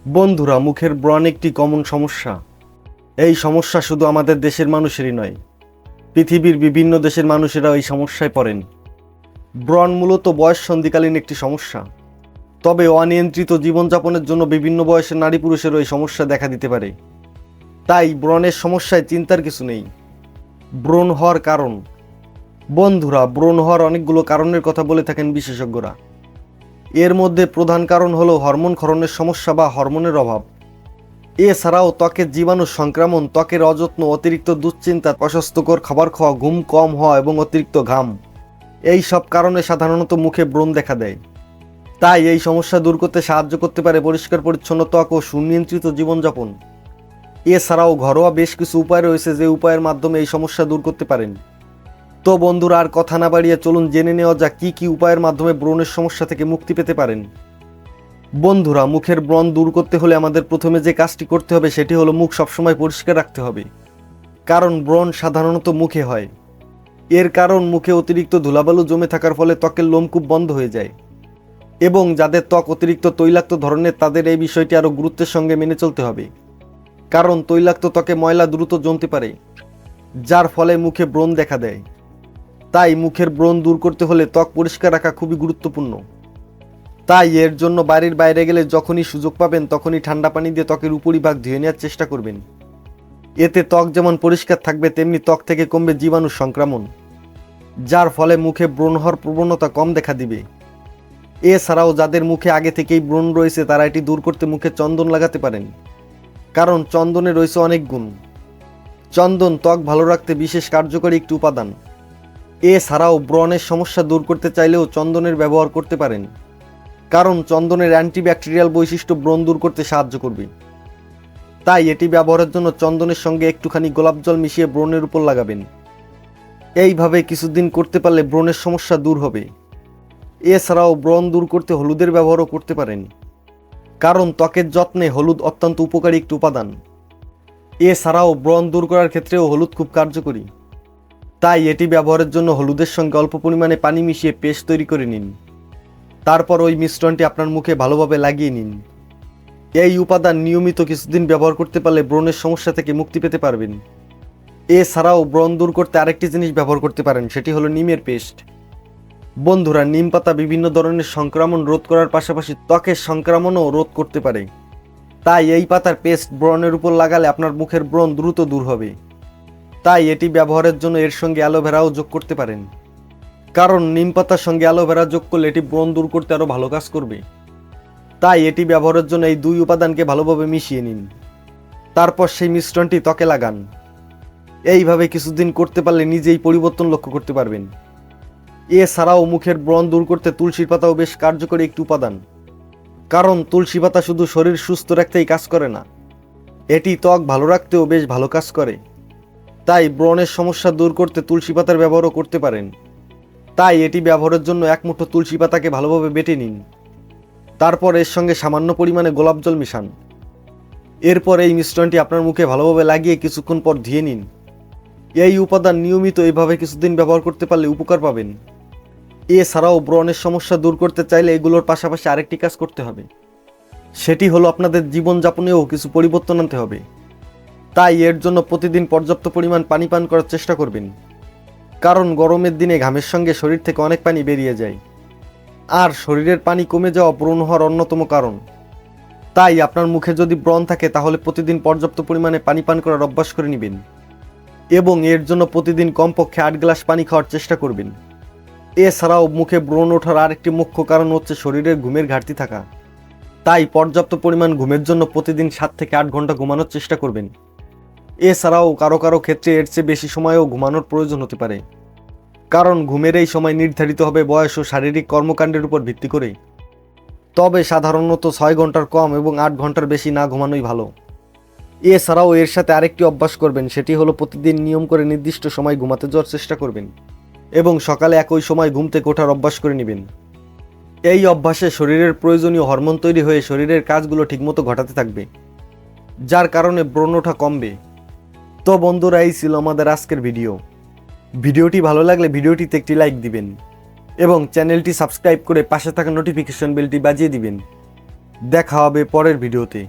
বন্ধুরা, মুখের ব্রণ একটি কমন সমস্যা। এই সমস্যা শুধু আমাদের দেশের মানুষেরই নয়, পৃথিবীর বিভিন্ন দেশের মানুষেরা এই সমস্যায় পড়েন। ব্রণ মূলত বয়স সন্ধিকালীন একটি সমস্যা, তবে অনিয়ন্ত্রিত জীবনযাপনের জন্য বিভিন্ন বয়সের নারী পুরুষেরও এই সমস্যা দেখা দিতে পারে। তাই ব্রণের সমস্যায় চিন্তার কিছু নেই। ব্রণ হওয়ার কারণ। বন্ধুরা, ব্রণ হওয়ার অনেকগুলো কারণের কথা বলে থাকেন বিশেষজ্ঞরা। এর মধ্যে প্রধান কারণ হলো হরমোন ক্ষরণের সমস্যা বা হরমোনের অভাব। এছাড়াও ত্বকের জীবাণু সংক্রমণ, ত্বকের অযত্ন, অতিরিক্ত দুশ্চিন্তা, অস্বাস্থ্যকর খাবার খাওয়া, ঘুম কম হওয়া এবং অতিরিক্ত ঘাম, এই সব কারণে সাধারণত মুখে ব্রণ দেখা দেয়। তাই এই সমস্যা দূর করতে সাহায্য করতে পারে পরিষ্কার পরিচ্ছন্ন ত্বক ও সুনিয়ন্ত্রিত জীবনযাপন। এছাড়াও ঘরোয়া বেশ কিছু উপায় রয়েছে যে উপায়ের মাধ্যমে এই সমস্যা দূর করতে পারেন। তো বন্ধুরা, আর কথা না বাড়িয়ে চলুন জেনে নেওয়া যাক কী কী উপায়ের মাধ্যমে ব্রণের সমস্যা থেকে মুক্তি পেতে পারেন। বন্ধুরা, মুখের ব্রণ দূর করতে হলে আমাদের প্রথমে যে কাজটি করতে হবে সেটি হলো মুখ সবসময় পরিষ্কার রাখতে হবে। কারণ ব্রণ সাধারণত মুখে হয়। এর কারণ মুখে অতিরিক্ত ধুলাবালু জমে থাকার ফলে ত্বকের লোমকূপ বন্ধ হয়ে যায়। এবং যাদের ত্বক অতিরিক্ত তৈলাক্ত ধরনের, তাদের এই বিষয়টি আরও গুরুত্বের সঙ্গে মেনে চলতে হবে। কারণ তৈলাক্ত ত্বকে ময়লা দ্রুত জমতে পারে, যার ফলে মুখে ব্রণ দেখা দেয়। তাই মুখের ব্রণ দূর করতে হলে ত্বক পরিষ্কার রাখা খুবই গুরুত্বপূর্ণ। তাই এর জন্য বাড়ির বাইরে গেলে যখনই সুযোগ পাবেন তখনই ঠান্ডা পানি দিয়ে ত্বকের উপরিভাগ ধুয়ে নেওয়ার চেষ্টা করবেন। এতে ত্বক যেমন পরিষ্কার থাকবে, তেমনি ত্বক থেকে কমবে জীবাণু সংক্রমণ, যার ফলে মুখে ব্রণ হওয়ার প্রবণতা কম দেখা দিবে। এছাড়াও যাদের মুখে আগে থেকেই ব্রণ রয়েছে তারা এটি দূর করতে মুখে চন্দন লাগাতে পারেন। কারণ চন্দনে রয়েছে অনেক গুণ। চন্দন ত্বক ভালো রাখতে বিশেষ কার্যকরী একটি উপাদান। এছাড়াও ব্রণের সমস্যা দূর করতে চাইলেও চন্দনের ব্যবহার করতে পারেন। কারণ চন্দনের অ্যান্টিব্যাকটেরিয়াল বৈশিষ্ট্য ব্রণ দূর করতে সাহায্য করবে। তাই এটি ব্যবহারের জন্য চন্দনের সঙ্গে একটুখানি গোলাপ জল মিশিয়ে ব্রণের উপর লাগাবেন। এইভাবে কিছুদিন করতে পারলে ব্রণের সমস্যা দূর হবে। এছাড়াও ব্রণ দূর করতে হলুদের ব্যবহারও করতে পারেন। কারণ ত্বকের যত্নে হলুদ অত্যন্ত উপকারী একটি উপাদান। এছাড়াও ব্রণ দূর করার ক্ষেত্রেও হলুদ খুব কার্যকরী। তাই এটি ব্যবহারের জন্য হলুদের সঙ্গে অল্প পরিমাণে পানি মিশিয়ে পেস্ট তৈরি করে নিন। তারপর ওই মিশ্রণটি আপনার মুখে ভালোভাবে লাগিয়ে নিন। এই উপাদান নিয়মিত কিছুদিন ব্যবহার করতে পারলে ব্রণের সমস্যা থেকে মুক্তি পেতে পারবেন। এছাড়াও ব্রণ দূর করতে আরেকটি জিনিস ব্যবহার করতে পারেন, সেটি হলো নিমের পেস্ট। বন্ধুরা, নিম পাতা বিভিন্ন ধরনের সংক্রমণ রোধ করার পাশাপাশি ত্বকের সংক্রমণও রোধ করতে পারে। তাই এই পাতার পেস্ট ব্রণের উপর লাগালে আপনার মুখের ব্রণ দ্রুত দূর হবে। তাই এটি ব্যবহারের জন্য এর সঙ্গে অ্যালোভেরাও যোগ করতে পারেন। কারণ নিম পাতার সঙ্গে অ্যালোভেরা যোগ করলে এটি ব্রণ দূর করতে আরও ভালো কাজ করবে। তাই এটি ব্যবহারের জন্য এই দুই উপাদানকে ভালোভাবে মিশিয়ে নিন। তারপর সেই মিশ্রণটি ত্বকে লাগান। এইভাবে কিছুদিন করতে পারলে নিজেই পরিবর্তন লক্ষ্য করতে পারবেন। এছাড়াও মুখের ব্রণ দূর করতে তুলসীর পাতাও বেশ কার্যকরী একটি উপাদান। কারণ তুলসী পাতা শুধু শরীর সুস্থ রাখতেই কাজ করে না, এটি ত্বক ভালো রাখতেও বেশ ভালো কাজ করে। তাই ব্রণের সমস্যা দূর করতে তুলসী পাতার ব্যবহারও করতে পারেন। তাই এটি ব্যবহারের জন্য এক মুঠো তুলসী পাতাকে ভালোভাবে বেটে নিন। তারপর এর সঙ্গে সামান্য পরিমাণে গোলাপ জল মিশান। এরপর এই মিশ্রণটি আপনার মুখে ভালোভাবে লাগিয়ে কিছুক্ষণ পর ধুয়ে নিন। এই উপাদান নিয়মিত এইভাবে কিছুদিন ব্যবহার করতে পারলে উপকার পাবেন। এছাড়াও ব্রণের সমস্যা দূর করতে চাইলে এগুলোর পাশাপাশি আরেকটি কাজ করতে হবে, সেটি হলো আপনাদের জীবনযাপনেও কিছু পরিবর্তন আনতে হবে। তাই এর জন্য প্রতিদিন পর্যাপ্ত পরিমাণ পানি পান করার চেষ্টা করবেন। কারণ গরমের দিনে ঘামের সঙ্গে শরীর থেকে অনেক পানি বেরিয়ে যায়, আর শরীরের পানি কমে যাওয়া ব্রণ হওয়ার অন্যতম কারণ। তাই আপনার মুখে যদি ব্রণ থাকে তাহলে প্রতিদিন পর্যাপ্ত পরিমাণে পানি পান করার অভ্যাস করে নেবেন। এবং এর জন্য প্রতিদিন কমপক্ষে 8 গ্লাস পানি খাওয়ার চেষ্টা করবেন। এছাড়াও মুখে ব্রণ ওঠার আরেকটি মুখ্য কারণ হচ্ছে শরীরের ঘুমের ঘাটতি থাকা। তাই পর্যাপ্ত পরিমাণ ঘুমের জন্য প্রতিদিন 7 থেকে 8 ঘন্টা ঘুমানোর চেষ্টা করবেন। এছাড়াও কারো কারো ক্ষেত্রে এর চেয়ে বেশি সময়ও ঘুমানোর প্রয়োজন হতে পারে। কারণ ঘুমের এই সময় নির্ধারিত হবে বয়স ও শারীরিক কর্মকাণ্ডের উপর ভিত্তি করে। তবে সাধারণত 6 ঘন্টার কম এবং 8 ঘন্টার বেশি না ঘুমানোই ভালো। এছাড়াও এর সাথে আরেকটি অভ্যাস করবেন, সেটি হলো প্রতিদিন নিয়ম করে নির্দিষ্ট সময় ঘুমাতে যাওয়ার চেষ্টা করবেন এবং সকালে একই সময় ঘুম থেকে ওঠার অভ্যাস করে নেবেন। এই অভ্যাসে শরীরের প্রয়োজনীয় হরমোন তৈরি হয়ে শরীরের কাজগুলো ঠিকমতো ঘটাতে থাকবে, যার কারণে ব্রণ ওঠা কমবে। তো বন্ধুরা, এই ছিল আমাদের আজকের ভিডিওটি ভালো লাগলে ভিডিওটিতে একটি লাইক দিবেন এবং চ্যানেলটি সাবস্ক্রাইব করে পাশে থাকা নোটিফিকেশন বেলটি বাজিয়ে দিবেন, দেখা হবে পরের ভিডিওতে।